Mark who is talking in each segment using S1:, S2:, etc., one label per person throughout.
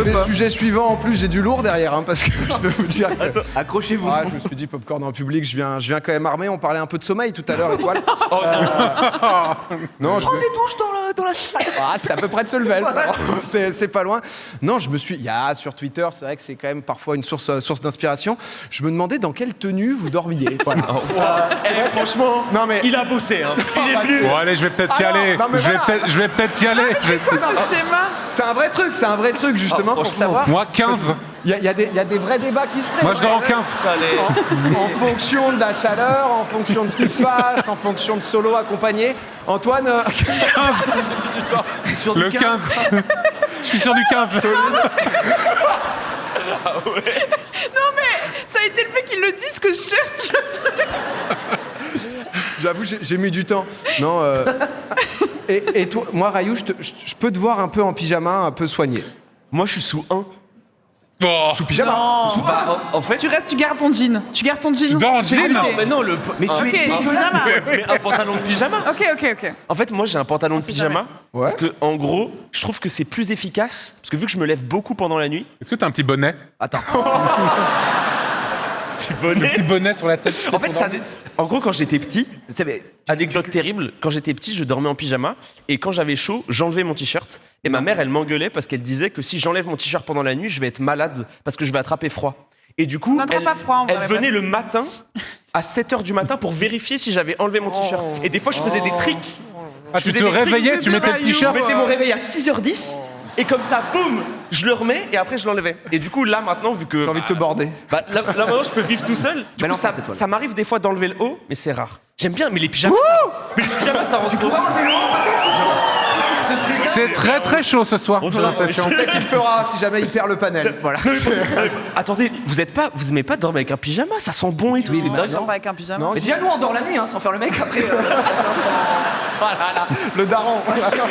S1: C'était
S2: pas.
S1: sujet suivant, en plus j'ai du lourd derrière, hein, parce que je peux vous dire que...
S3: Accrochez-vous.
S1: Ah, je me suis dit popcorn en public, je viens quand même armé, on parlait un peu de sommeil tout à l'heure, Étoile. Non, je me...
S3: Des douches dans la salle.
S1: Ah, c'est à peu près de se lever, c'est pas loin. Non, il y a sur Twitter, c'est vrai que c'est quand même parfois une source d'inspiration. Je me demandais dans quelle tenue vous dormiez. Voilà.
S4: Franchement,
S1: Non, mais-
S4: il a bossé. Hein. Il est venu.
S5: Bon, allez, je vais peut-être y
S1: Ah non,
S5: aller.
S1: non, mais voilà.
S5: Je vais peut-être y aller.
S2: Ce schéma.
S1: C'est un vrai truc justement pour savoir.
S5: Moi, 15.
S1: Il y a des vrais débats qui se créent.
S5: Moi, je dors en 15.
S1: En fonction de la chaleur, en fonction de ce qui se passe, en fonction de solo accompagné. Antoine,
S3: Sur du
S5: Le 15. Je suis sur du 15.
S2: Ça a été le fait qu'ils le disent que je cherche.
S1: j'avoue, j'ai mis du temps. Non. Et toi, moi, Rayou, je peux te voir un peu en pyjama, un peu soigné.
S4: Moi, je suis sous 1.
S5: Oh.
S1: Sous pyjama.
S2: Non.
S4: Bah, en fait,
S2: Tu dors en jean. Tu gardes ton jean.
S5: dors en
S2: C'est
S5: jean
S2: goûté.
S5: Non,
S4: mais non,
S3: Mais tu
S2: Ok,
S3: es
S2: pyjama.
S4: mais un pantalon de pyjama.
S2: Ok.
S4: En fait, moi, j'ai un pantalon de
S2: sait
S4: pyjama.
S1: Ouais.
S4: Parce que, en gros, je trouve que c'est plus efficace. Parce que vu que je me lève beaucoup pendant la nuit.
S5: Est-ce que t'as un petit bonnet?
S3: Attends.
S4: Petit
S5: Le
S4: bonnet.
S5: petit bonnet sur la tête.
S4: En fait, en gros, quand j'étais petit,
S3: C'est-
S4: anecdote terrible, quand j'étais petit, je dormais en pyjama. Et quand j'avais chaud, j'enlevais mon t-shirt. Et ma mère, elle m'engueulait parce qu'elle disait que si j'enlève mon t-shirt pendant la nuit, je vais être malade parce que je vais attraper froid. Et du coup,
S2: On n'attrape pas froid, en vrai,
S4: elle venait le matin, à 7h du matin, pour vérifier si j'avais enlevé mon t-shirt. Et des fois, je faisais des tricks.
S5: Ah,
S4: Je
S5: tu
S4: faisais
S5: te
S4: des trucs
S5: réveillais,
S4: de
S5: tu mettais le
S4: Rayou.
S5: t-shirt.
S4: Je mettais mon réveil à 6h10. Et comme ça, boum, je le remets et après je l'enlevais. Et du coup, là maintenant, vu que.
S1: J'ai envie de te border.
S4: Bah, là maintenant, je peux vivre tout seul. Du
S3: Mais
S4: coup,
S3: non,
S4: ça,
S3: c'est toi, là.
S4: ça m'arrive des fois d'enlever le haut, mais c'est rare. J'aime bien, mais les pyjamas, ça rend trop.
S5: C'est très très chaud ce soir, j'ai l'impression.
S1: Peut-être qu'il le fera si jamais il perd le panel. Voilà.
S4: Attendez, vous aimez pas dormir avec un pyjama? Ça sent bon et tout. c'est dingue.
S2: Pas avec un pyjama.
S1: Non,
S3: Mais déjà, nous, on dort la nuit, hein, sans faire le mec après.
S1: Voilà, là, le daron.
S4: Attends quoi?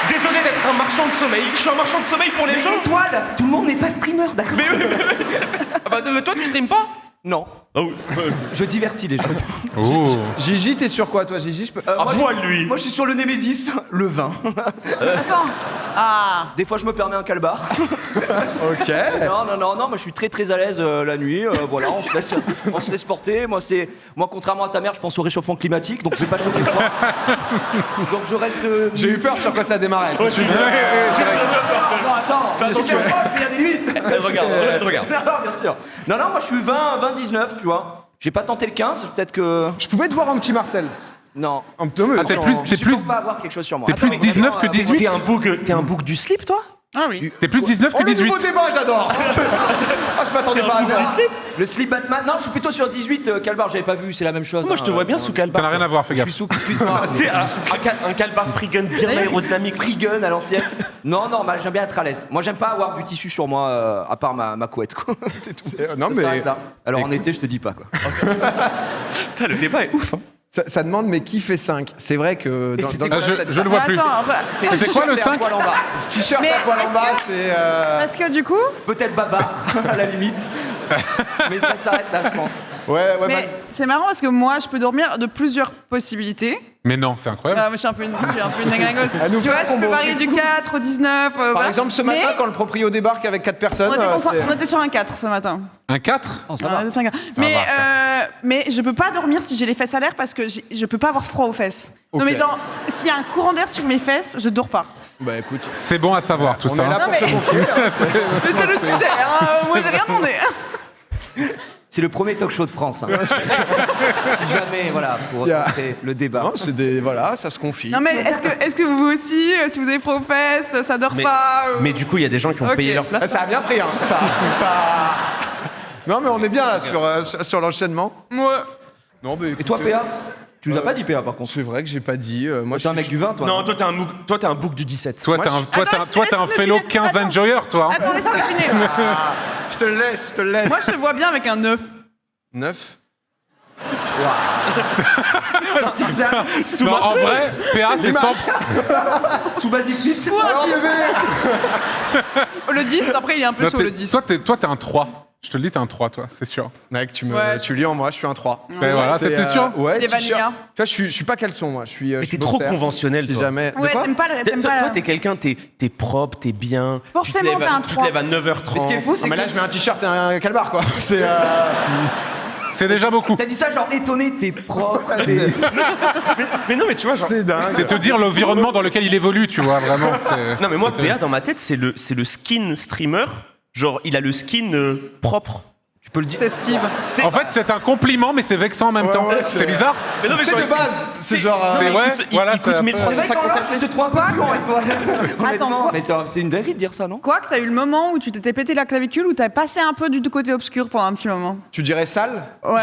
S4: Désolé d'être un marchand de sommeil. Je suis un marchand de sommeil pour les gens.
S3: Étoile, tout le monde n'est pas streamer, d'accord?
S4: Mais oui, Ah bah, toi, tu streames pas?
S3: Non.
S4: Ah oui.
S3: Je divertis les gens.
S5: Oh.
S1: Gigi, t'es sur quoi toi, Gigi? Je peux...
S4: À poil, lui.
S3: Moi, je suis sur le Némésis, le vin.
S2: Attends. Ah.
S3: Des fois, je me permets un calbar.
S1: Ok.
S3: Non, moi je suis très très à l'aise la nuit. Voilà, on se laisse porter. Moi, contrairement à ta mère, je pense au réchauffement climatique, donc je vais pas choquer froid. Donc je reste.
S1: J'ai eu peur sur quoi ça démarrait.
S3: Non, attends,
S1: attention.
S3: il y a des limites.
S4: Regarde.
S3: Non, bien sûr. Non, moi je suis 20-19, tu vois. J'ai pas tenté le 15, peut-être que.
S1: Je pouvais te voir un petit Marcel.
S3: Non.
S1: Un petit mais
S5: Ah, t'es
S1: sans-
S5: plus,
S3: Je
S5: t'es
S3: suis
S5: plus,
S3: pour pas avoir quelque chose sur moi.
S5: t'es
S3: Attends,
S5: plus
S3: mais
S5: 19 que
S3: vraiment,
S5: 18.
S4: T'es un bouc du slip, toi?
S2: Ah oui.
S5: T'es plus 19
S1: Oh,
S5: que
S1: le
S5: 18.
S1: nouveau débat, j'adore. Ah, je m'attendais pas à ça.
S3: Le slip Batman. Non, je suis plutôt sur 18, Calbar, j'avais pas vu, c'est la même chose.
S4: Moi, je te vois bien sous
S5: Ça
S4: calbar.
S5: n'a rien à voir, fais
S3: Je
S5: gaffe.
S3: suis sous, excuse-moi.
S4: C'est un calbar free gun bien aérodynamique.
S3: Free gun à l'ancienne. Non, normal, j'aime bien être à l'aise. Moi, j'aime pas avoir du tissu sur moi, à part ma couette, quoi. C'est tout.
S1: Non,
S3: Ça
S1: mais
S3: s'arrête là. Alors en été, je te dis pas, quoi.
S4: Putain, le débat est ouf. Hein.
S1: ça demande, mais qui fait 5? C'est vrai que dans
S3: c'était
S1: le
S5: Ah, je le vois plus.
S2: Attends.
S5: C'était quoi le 5?
S1: poil en bas. Ce t-shirt
S2: Mais
S1: à poil en
S2: est-ce
S1: bas,
S2: que-
S1: c'est.
S2: Parce que du coup.
S3: Peut-être Baba, à la limite. Mais ça s'arrête là, je pense.
S1: Ouais,
S2: Mais
S1: Max.
S2: c'est marrant parce que moi, je peux dormir de plusieurs possibilités.
S5: Mais non, c'est incroyable.
S2: Moi, je suis un peu une déglingosse.
S1: Elle nous
S2: Tu
S1: fait
S2: vois,
S1: un
S2: je peux
S1: combo,
S2: varier
S1: c'est
S2: du 4 au 19.
S1: Par
S2: voilà.
S1: exemple, ce matin,
S2: Mais
S1: quand le proprio débarque avec 4 personnes.
S2: on était sur un 4 ce matin.
S5: Un 4?
S2: On était sur un 4. Mais je peux pas dormir si j'ai les fesses à l'air parce que je peux pas avoir froid aux fesses.
S1: Ok.
S2: Non mais genre, s'il y a un courant d'air sur mes fesses, je dors pas.
S1: Bah écoute,
S5: C'est bon à savoir tout
S1: on
S5: ça.
S1: est là
S5: hein.
S1: pour
S2: mais-
S1: se confier.
S2: Mais c'est le sujet, hein. Moi j'ai rien demandé.
S3: C'est le premier talk show de France. Hein. Si jamais, voilà, pour
S1: Yeah.
S3: recentrer le débat.
S1: Non, c'est des. Voilà, ça se confie.
S2: Non mais est-ce que vous aussi, si vous avez froid aux fesses, ça dort pas
S4: Mais du coup, il y a des gens qui ont
S2: Ok.
S4: payé leur
S1: Ah,
S4: place.
S1: ça a bien pris, hein. Ça... Non, mais on est bien là sur l'enchaînement.
S2: Moi.
S1: Non, mais
S3: Et toi, PA? Tu nous as pas dit PA par contre.
S1: C'est vrai que j'ai pas dit. Moi,
S3: T'es un mec du vin, toi?
S4: Non, toi, t'es un bouc du 17.
S5: Toi,
S1: Moi,
S5: t'es un,
S1: je-
S5: toi, t'es un-
S2: Attends,
S5: toi, t'es un
S2: laisse-le
S5: fellow
S2: finir.
S5: 15
S2: Attends.
S5: enjoyer, toi.
S2: Attends, laisse-moi finir.
S1: Je te le laisse, je te le laisse.
S2: Moi je te vois bien avec un 9.
S1: 9.
S3: Sorti de ça,
S5: Non, en vrai, PA, c'est 100.
S3: sous Basic Fit.
S1: Alors, bébé.
S2: Le 10, après il est un peu
S5: Non,
S2: chaud le 10.
S5: Toi, t'es un 3. Je te le dis, t'es un 3, toi, c'est sûr.
S1: Mec, tu
S2: Ouais.
S1: lis en moi, je suis un 3.
S5: Et voilà,
S1: C'est,
S5: c'était sûr.
S1: Ouais,
S2: Les
S1: t-shirt.
S2: vanilla.
S1: Tu vois, je suis pas caleçon, moi. Je suis.
S4: Mais
S1: je suis
S4: t'es trop
S1: boxer.
S4: conventionnel,
S1: Si
S4: toi.
S1: jamais. De
S2: Ouais,
S1: quoi
S2: t'aimes pas
S4: Toi, t'es quelqu'un, t'es propre, t'es bien.
S2: Forcément, t'as un
S4: Tu te
S2: 3.
S4: lèves à 9h30.
S3: Mais ce qui est fou,
S1: Non,
S3: c'est
S1: mais
S3: que
S1: là, je mets un t-shirt et un calbar, quoi. C'est.
S5: C'est déjà beaucoup.
S3: t'as dit ça genre étonné, t'es propre, t'es...
S4: Mais non, mais tu vois, genre.
S1: C'est dingue.
S5: C'est te dire l'environnement dans lequel il évolue, tu vois, vraiment.
S4: Non, mais moi,
S5: c'est-
S4: PA, dans ma tête, c'est le skin streamer. Genre, il a le skin propre. Tu peux le dire.
S2: C'est Steve.
S5: En fait, c'est un compliment, mais c'est vexant en même
S1: Ouais,
S5: temps.
S1: ouais,
S5: c'est bizarre.
S4: Mais non, mais
S1: Tu sais, de base, c'est genre.
S5: C'est ouais, voilà,
S4: il coûte
S5: ça-
S4: 1350
S3: C'est vrai que je te trouve un peu plus long avec toi. Honnêtement.
S2: quoi
S3: Mais c'est une dinguerie de dire ça, non?
S2: Quoi que t'as eu le moment où tu t'étais pété la clavicule ou t'as passé un peu du côté obscur pendant un petit moment.
S1: Tu dirais sale.
S2: Ouais.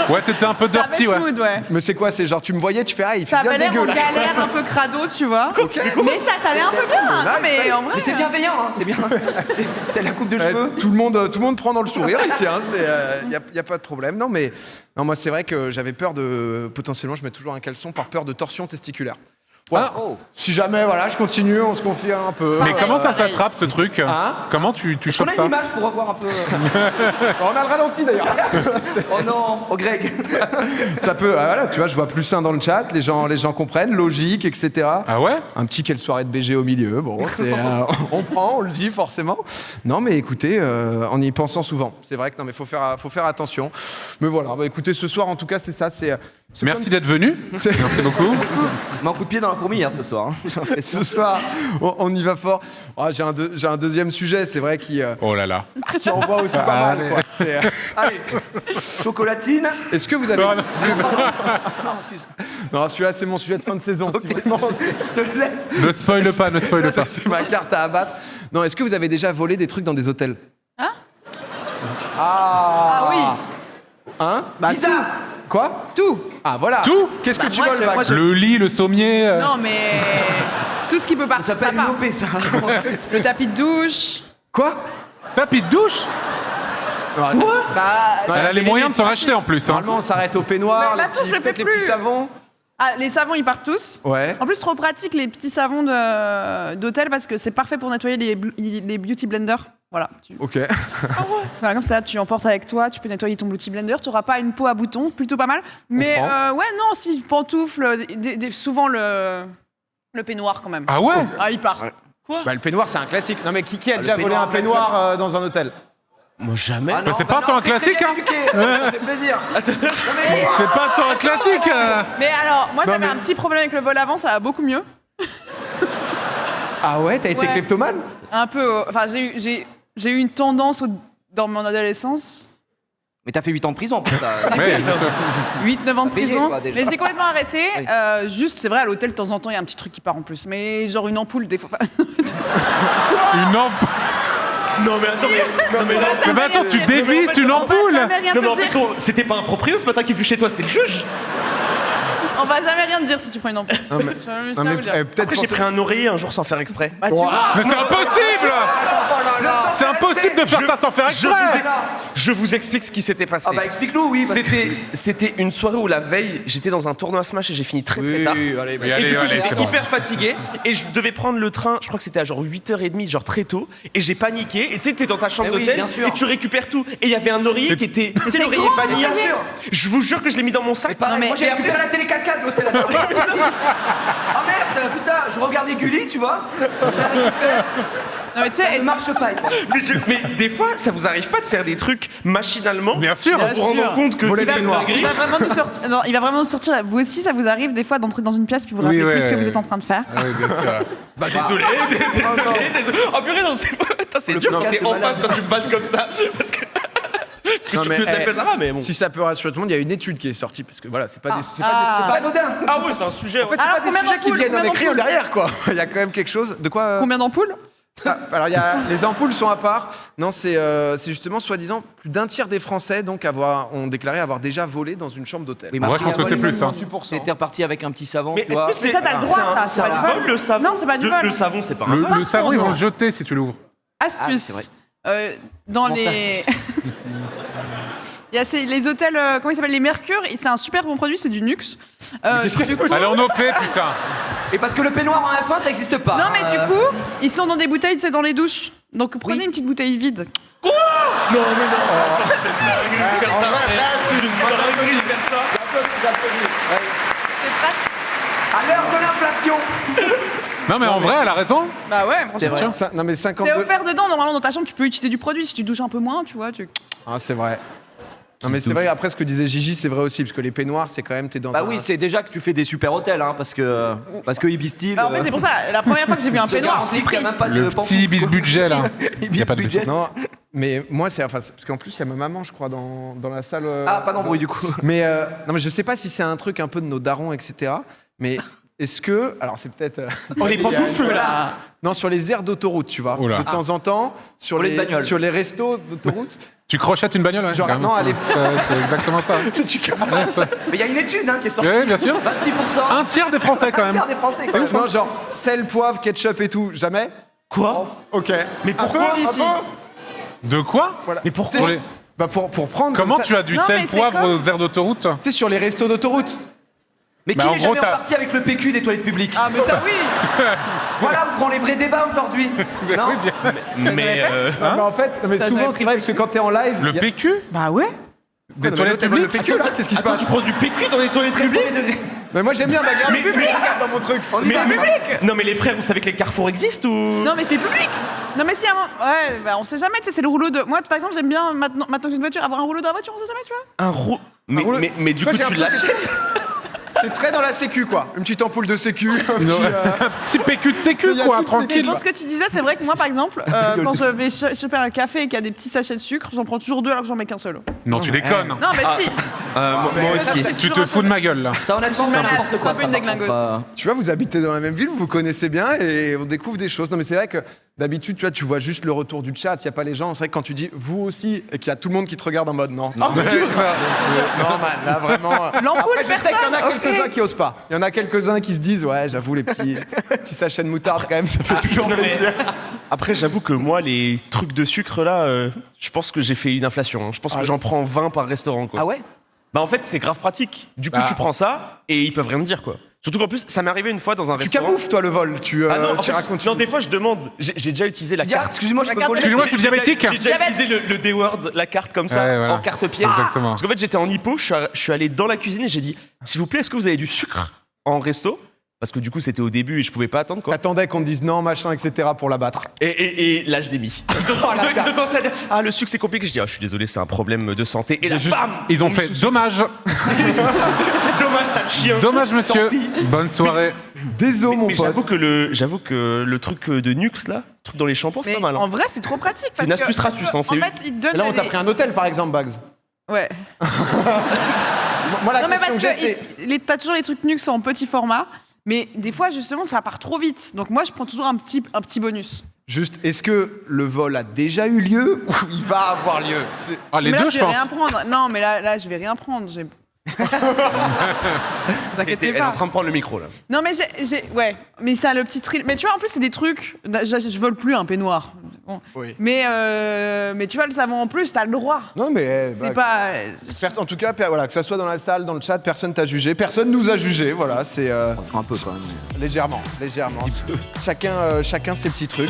S5: Ouais, t'étais un peu dirty,
S2: T'avais
S5: ouais.
S2: smooth, ouais.
S1: Mais c'est quoi? C'est genre, tu me voyais, tu fais, ah, il fait
S2: Ça
S1: bien
S2: avait l'air
S1: dégueu,
S2: en
S1: là.
S2: galère, un peu crado, tu vois. Mais ça t'allait un peu bien. Non, mais en vrai.
S3: Mais c'est bienveillant, hein, c'est bien. T'as la coupe de
S1: Ouais,
S3: cheveux.
S1: tout le monde prend dans le sourire ici, hein, y a pas de problème. Non, mais non, moi c'est vrai que j'avais peur de potentiellement, je mets toujours un caleçon par peur de torsion testiculaire. Voilà.
S3: Oh.
S1: Si jamais, voilà, je continue, on se confie un peu.
S5: Mais comment ça
S2: pareil.
S5: s'attrape ce truc
S1: Hein
S5: Comment tu
S3: On
S5: chopes
S3: a une
S5: ça
S3: image pour revoir un peu.
S1: On a le ralenti d'ailleurs.
S3: Oh non, oh Greg.
S1: Ça peut, voilà, tu vois, je vois plus un dans le chat, les gens comprennent, logique, etc.
S5: Ah ouais
S1: Un petit quelle soirée de BG au milieu, bon, c'est, on prend, on le dit forcément. Non, mais écoutez, en y pensant souvent, c'est vrai que non, mais faut faire attention. Mais voilà, bah, écoutez, ce soir en tout cas, c'est ça, c'est
S5: Merci d'être venu.
S1: c'est-
S5: Merci beaucoup.
S3: Je mets un coup de pied dans la fourmilière ce soir. Hein. J'ai l'impression.
S1: Ce soir, on y va fort. Ah, j'ai un deuxième sujet, c'est vrai, qui
S5: Oh là là.
S1: envoie aussi pas mal.
S5: Allez.
S1: Quoi. C'est,
S3: Allez, chocolatine.
S1: est-ce que vous avez...
S5: Non, non.
S3: Non, excuse.
S1: Non, celui-là, c'est mon sujet de fin de saison. si vraiment,
S3: Je te laisse.
S5: Ne spoile pas, ne spoile pas.
S1: c'est ma carte à abattre. Non, est-ce que vous avez déjà volé des trucs dans des hôtels?
S2: Hein
S1: Ah,
S2: Ah oui.
S1: Hein?
S2: Bah,
S3: Bizarre.
S1: Quoi?
S2: Tout.
S1: Ah, voilà.
S5: Tout
S1: Qu'est-ce que
S2: Bah,
S1: tu
S2: moi,
S1: voles,
S2: je-
S1: Max?
S2: moi, je-
S5: Le lit, le sommier.
S2: Non, mais. Tout ce qui peut
S3: Ça
S2: partir, ça
S3: s'appelle
S2: part.
S3: une OP, ça.
S2: Le tapis de douche.
S1: Quoi?
S5: Tapis de douche
S2: Bah.
S5: Elle a les moyens de s'en acheter en plus. Hein.
S1: Normalement, on s'arrête au peignoir,
S2: Mais
S1: les
S2: maintenant, je le fais
S1: peut-être les petits
S2: plus.
S1: savons.
S2: Ah, les savons, ils partent tous.
S1: Ouais.
S2: En plus, trop pratique les petits savons d'hôtel parce que c'est parfait pour nettoyer les beauty blenders. Voilà.
S1: Ok.
S2: Voilà, comme ça, tu emportes avec toi, tu peux nettoyer ton beauty blender. Tu n'auras pas une peau à boutons, plutôt pas mal. Mais ouais, non, si pantoufles, souvent le peignoir quand même.
S5: Ah ouais
S2: Ah, il part.
S1: Bah, le peignoir, c'est un classique. Non, mais qui a
S3: le
S1: déjà volé
S3: peignoir,
S1: un peignoir dans un hôtel?
S4: Moi, jamais.
S3: Ah non,
S5: c'est pas
S3: bah
S5: tant
S3: non,
S5: un classique,
S3: très bien
S5: hein.
S3: éduqué. Ça fait plaisir.
S5: C'est pas tant un classique.
S2: Mais alors, moi,
S1: Non,
S2: j'avais
S1: mais-
S2: un petit problème avec le vol avant, ça va beaucoup mieux.
S1: Ah ouais, t'as été
S2: Ouais.
S1: kleptomane?
S2: Un peu. Enfin, j'ai eu une tendance dans mon adolescence.
S3: Mais t'as fait 8 ans de prison pour ça.
S5: Ouais, bien sûr.
S2: 8-9 ans de
S3: Payé,
S2: prison.
S3: quoi, déjà.
S2: Mais j'ai complètement arrêté.
S3: Oui.
S2: Juste, c'est vrai, à l'hôtel, de temps en temps, il y a un petit truc qui part en plus. Mais genre une ampoule, des fois.
S5: Une ampoule.
S4: Non, mais attends,
S5: Mais bah attends, tu dévisses une
S2: On va
S5: ampoule.
S2: jamais rien
S4: Non, mais en
S2: te
S4: fait,
S2: dire.
S4: c'était pas un proprio ce matin qui est venu chez toi, c'était le juge.
S2: On va jamais rien te dire si tu prends une ampoule.
S1: Non, mais,
S2: Je vais juste
S1: non, mais,
S2: vous le dire.
S1: peut-être
S4: Après, j'ai pris un oreiller un jour sans faire exprès.
S2: Bah, tu vois.
S5: Mais c'est impossible. C'est impossible de faire ça sans faire exprès.
S4: Je vous explique ce qui s'était passé.
S3: Ah bah explique-nous, oui. parce que-
S4: C'était une soirée où la veille, j'étais dans un tournoi Smash et j'ai fini très tard.
S3: allez,
S5: Oui,
S4: Et
S5: allez,
S4: du coup,
S5: allez,
S4: j'étais
S5: c'est bon.
S4: hyper fatigué et je devais prendre le train, je crois que c'était à genre 8h30, genre très tôt, et j'ai paniqué. Et tu sais, t'es dans ta chambre
S3: Eh oui,
S4: d'hôtel
S3: bien sûr.
S4: et tu récupères tout. Et il y avait un oreiller qui était. Tu sais,
S2: c'est
S4: l'oreiller
S2: grand,
S4: vanille.
S3: bien sûr.
S4: Je vous jure que je l'ai mis dans mon sac.
S3: Pareil,
S2: Non, mais-
S3: moi j'ai récupéré la télé 4K de l'hôtel. Ah merde, putain, je regardais Gulli, tu vois.
S2: Non, mais tu sais,
S3: Elle marche pas.
S4: Mais des fois, ça vous arrive pas de faire des trucs machinalement
S5: Bien sûr.
S2: Bien
S4: pour rendre
S2: sûr.
S4: compte que
S1: Voler
S4: c'est
S1: des
S4: une
S1: noirs.
S4: dinguerie.
S2: il va vraiment nous sortir. Non, il va vraiment nous sortir. Vous aussi, ça vous arrive des fois d'entrer dans une pièce puis vous
S5: Oui,
S2: rappelez
S5: ouais,
S2: plus ce que
S5: ouais.
S2: vous êtes en train de faire.
S5: Ah oui, bien sûr.
S4: Bah désolé. Oh purée, non, c'est pas. Attends, c'est dur quand
S3: podcast
S4: t'es
S3: de
S4: en
S3: malade.
S4: face quand tu me balles comme ça. Parce que.
S1: Non,
S4: je
S1: mais,
S4: suis sûr que ça fait Sarah, mais bon.
S1: Si ça peut rassurer tout le monde, il y a une étude qui est sortie parce que voilà, c'est pas des, c'est pas
S2: Ah.
S1: des,
S3: Pas anodin.
S4: Ah ouais, c'est un sujet.
S1: en fait, c'est
S2: Alors,
S1: pas des
S2: combien
S1: sujets qui
S2: d'ampoules,
S1: viennent en
S2: combien
S1: écrire
S2: d'ampoules
S1: derrière quoi. Il y a quand même quelque chose. De quoi
S2: Combien d'ampoules
S1: Alors il y a les ampoules sont à part. Non, c'est justement soi-disant plus d'un tiers des Français donc ont déclaré avoir déjà volé dans une chambre d'hôtel.
S3: Oui,
S5: Moi, je pense que c'est plus. Hein.
S1: 28%.
S3: T'étais reparti avec un petit savon,
S4: Mais
S3: tu
S4: est-ce
S3: vois.
S4: que c'est.
S2: ça, t'as le droit, ça, c'est
S4: C'est
S2: pas
S4: un
S2: du vol.
S4: vol, le savon.
S2: Non, c'est pas du vol.
S4: Le savon, c'est pas un vol.
S5: Le savon, ils vont
S2: non.
S5: le jeter si tu l'ouvres.
S2: Astuce.
S3: c'est vrai.
S2: Dans
S3: Comment ça,
S2: les. Il y a les hôtels, comment ils s'appellent, les Mercure, et c'est un super bon produit, c'est du Nux. Du coup,
S5: Allez, en OP, putain.
S3: Et parce que le peignoir en F1, ça existe pas.
S2: non mais du coup, ils sont dans des bouteilles, c'est dans les douches. Donc prenez
S3: Oui.
S2: une petite bouteille vide,
S4: Quoi? Non, mais non.
S1: En vrai, là, c'est une
S2: C'est pratique.
S3: À l'heure de l'inflation.
S5: Non, mais en vrai, elle a raison.
S2: Bah ouais,
S3: C'est
S2: franchement.
S3: vrai.
S1: Non mais
S2: C'est
S1: 52.
S2: offert dedans, normalement dans ta chambre tu peux utiliser du produit, si tu douches un peu moins, tu vois.
S1: Ah, c'est vrai. Non mais c'est vrai, après ce que disait Gigi, c'est vrai aussi, parce que les peignoirs, c'est quand même, t'es dans
S3: Bah
S1: un...
S3: oui, c'est déjà que tu fais des super hôtels, hein, parce que Ibis Style.
S2: Bah, en fait c'est pour ça, la première fois que j'ai vu un peignoir, je l'ai
S3: il
S2: pris.
S3: y a même pas de
S5: Le
S3: pantoufles,
S5: petit bis
S3: quoi.
S5: budget, là.
S3: Ibis
S5: Y a pas de
S3: budget.
S1: Non, mais moi, c'est... Enfin, parce qu'en plus, il y a ma maman, je crois, dans la salle...
S3: Ah, pas d'embrouille du coup.
S1: Mais, non, mais je sais pas si c'est un truc un peu de nos darons, etc. Mais est-ce que... Alors, c'est peut-être...
S4: Oh, les pantoufles, là.
S1: Non, sur les aires d'autoroute, tu vois.
S5: Oula.
S1: De temps en temps, sur
S3: Pour les bagnoles.
S1: sur les restos d'autoroute.
S5: Tu crochettes une bagnole, ouais.
S1: Genre,
S5: carrément,
S1: non,
S5: c'est-
S1: allez.
S5: c'est exactement ça.
S1: tu caresses.
S3: Mais il y a une étude qui est sortie.
S5: Oui, bien sûr.
S3: 26%.
S5: Un tiers des Français, quand
S3: Un
S5: même.
S3: tiers des Français, quand même.
S1: Non, genre, sel, poivre, ketchup et tout. Jamais?
S4: Quoi?
S1: Ok.
S4: Mais pourquoi?
S1: Un peu,
S2: Si.
S5: De quoi?
S1: Voilà.
S4: Mais pourquoi?
S1: Tu sais,
S5: Pour les-
S1: Bah pour prendre...
S5: Comment
S1: comme ça-
S5: tu as du
S2: Non,
S5: sel
S2: mais c'est
S5: poivre
S2: comme-
S5: aux aires d'autoroute, toi?
S1: Tu sais, sur les restos d'autoroute.
S3: Mais qui
S5: Bah, en
S3: n'est
S5: gros,
S3: jamais
S5: t'as-
S3: reparti avec le PQ des toilettes publiques?
S2: Ah mais ça oui.
S3: Voilà, on prend les vrais débats aujourd'hui. Non
S5: Oui, bien.
S4: Mais
S1: Non, mais en fait, non, mais
S2: Ça
S1: souvent,
S2: devrait
S1: c'est vrai, parce que quand t'es en live...
S5: Le
S1: y a-
S5: PQ?
S2: Bah ouais.
S5: Des
S1: Non, mais
S5: toilettes
S1: l'autre, elle vole le
S5: publiques?
S1: PQ, là. Qu'est-ce qui se passe?
S4: tu prends du pétri dans les toilettes publiques?
S1: Mais moi, j'aime bien bagarre
S4: Mais-
S1: public dans mon truc.
S3: On y va.
S4: Non, mais les frères, vous savez que les carrefours existent ou?
S2: Non mais c'est public. Non mais si avant, ouais, bah on sait jamais, tu sais, c'est le rouleau de. Moi par exemple j'aime bien maintenant que j'ai une voiture avoir un rouleau dans la voiture, on sait jamais, tu vois.
S4: Un roux. Mais,
S1: rouleau-
S4: mais du
S1: Toi,
S4: coup,
S1: j'ai
S4: tu
S1: l'impression
S4: l'achètes.
S1: T'es très dans la sécu, quoi. Une petite ampoule de sécu, un petit...
S5: Un petit PQ de sécu,
S1: Il y a
S5: quoi,
S1: toutes ces-
S2: Mais
S5: tranquille.
S2: pour ce que tu disais, c'est vrai que moi par exemple, quand je vais choper un café et qu'il y a des petits sachets de sucre, j'en prends toujours 2 alors que j'en mets qu'un seul.
S5: Non, tu déconnes.
S2: Non mais si.
S4: Moi aussi.
S2: c'est
S5: Tu
S2: toujours
S5: te
S2: un
S5: fous de
S2: peu-
S5: ma gueule, là.
S3: Ça, honnêtement, c'est
S2: Malade.
S3: n'importe
S2: C'est
S3: quoi.
S2: un peu
S3: ça,
S2: une
S3: par
S2: déglingueuse.
S3: contre,
S1: Tu vois, vous habitez dans la même ville, vous vous connaissez bien et on découvre des choses. Non, mais c'est vrai que d'habitude, tu vois, tu vois juste le retour du chat, il n'y a pas les gens. C'est vrai que quand tu dis vous aussi et qu'il y a tout le monde qui te regarde en mode non. Non, man, là vraiment.
S2: L'ampoule,
S1: Après, je sais qu'il y en a
S2: personne,
S1: quelques-uns
S2: ok.
S1: qui osent pas. Il y en a quelques-uns qui se disent ouais, j'avoue, les petits sachets de moutarde, quand même, ça fait toujours
S4: non, mais-
S1: plaisir.
S4: Après, j'avoue que moi, les trucs de sucre là, je pense que j'ai fait une inflation. Hein. Je pense que j'en prends 20 par restaurant, quoi.
S3: Ah ouais?
S4: Bah, en fait, c'est grave pratique. Du coup,
S5: Bah.
S4: tu prends ça et ils peuvent rien te dire, quoi. Surtout qu'en plus, ça m'est arrivé une fois dans un
S1: Tu
S4: restaurant.
S1: camoufles, toi, le vol. Tu,
S4: Ah non, en
S1: tu
S4: fait,
S1: racontes.
S4: non, des fois, je demande. J'ai déjà utilisé la
S3: Dis, ah,
S4: carte.
S3: excusez-moi, je
S2: La
S3: peux
S2: carte
S3: coller.
S5: Excusez-moi, je suis
S4: J'ai déjà-
S5: diabétique.
S4: J'ai déjà utilisé le D-word, la carte comme ça,
S5: Ouais, voilà.
S4: en carte pièce.
S5: Exactement.
S4: Parce qu'en fait, j'étais en hippo, je suis allé dans la cuisine et j'ai dit s'il vous plaît, est-ce que vous avez du sucre en resto? Parce que du coup, c'était au début et je pouvais pas attendre, quoi.
S1: T'attendais qu'on te dise non, machin, etc. pour l'abattre.
S4: Et là, je l'ai mis. Ils ont commencé à dire ah, le sucre, c'est compliqué. Je dis ah, je suis désolé, c'est un problème de santé. Et là, bam
S5: Ils ont
S4: on
S5: fait
S4: met sous-
S5: dommage.
S4: Dommage, ça chien.
S5: Dommage, monsieur. Bonne soirée.
S1: Désolé, mon
S4: Mais
S1: pote.
S4: j'avoue que le truc de Nux là, le truc dans les shampoings, c'est
S2: Mais
S4: pas mal. Hein.
S2: en vrai c'est trop pratique.
S4: C'est
S2: parce
S4: une astuce
S2: que-
S4: ratus, hein,
S2: En
S4: c'est-
S2: fait ils te donnent
S1: Là, on t'a
S2: des-
S1: pris un hôtel, par exemple, Bags.
S2: Ouais.
S1: Moi, la
S2: Non mais
S1: question
S2: parce
S1: que j'ai, c'est.
S2: que t'as toujours les trucs Nux en petit format, mais des fois justement ça part trop vite. Donc moi je prends toujours un petit bonus.
S1: Juste, est-ce que le vol a déjà eu lieu ou il va avoir lieu? C'est-
S5: Ah, les
S2: mais là,
S5: deux,
S2: je
S5: je
S2: vais
S5: pense.
S2: rien prendre. Non mais là je vais rien prendre. Vous inquiétez
S4: Elle est en
S2: pas.
S4: train de prendre le micro là.
S2: Non mais ouais, mais ça le petit thrill. Mais tu vois en plus c'est des trucs. Je vole plus un peignoir. Bon.
S1: Oui.
S2: Mais tu vois le savon en plus t'as le droit.
S1: Non, mais.
S2: C'est pas.
S1: En tout cas, voilà, que ça soit dans la salle, dans le chat, personne t'a jugé, personne nous a jugé, voilà, c'est
S3: Un peu quand même.
S1: légèrement. Chacun ses petits trucs.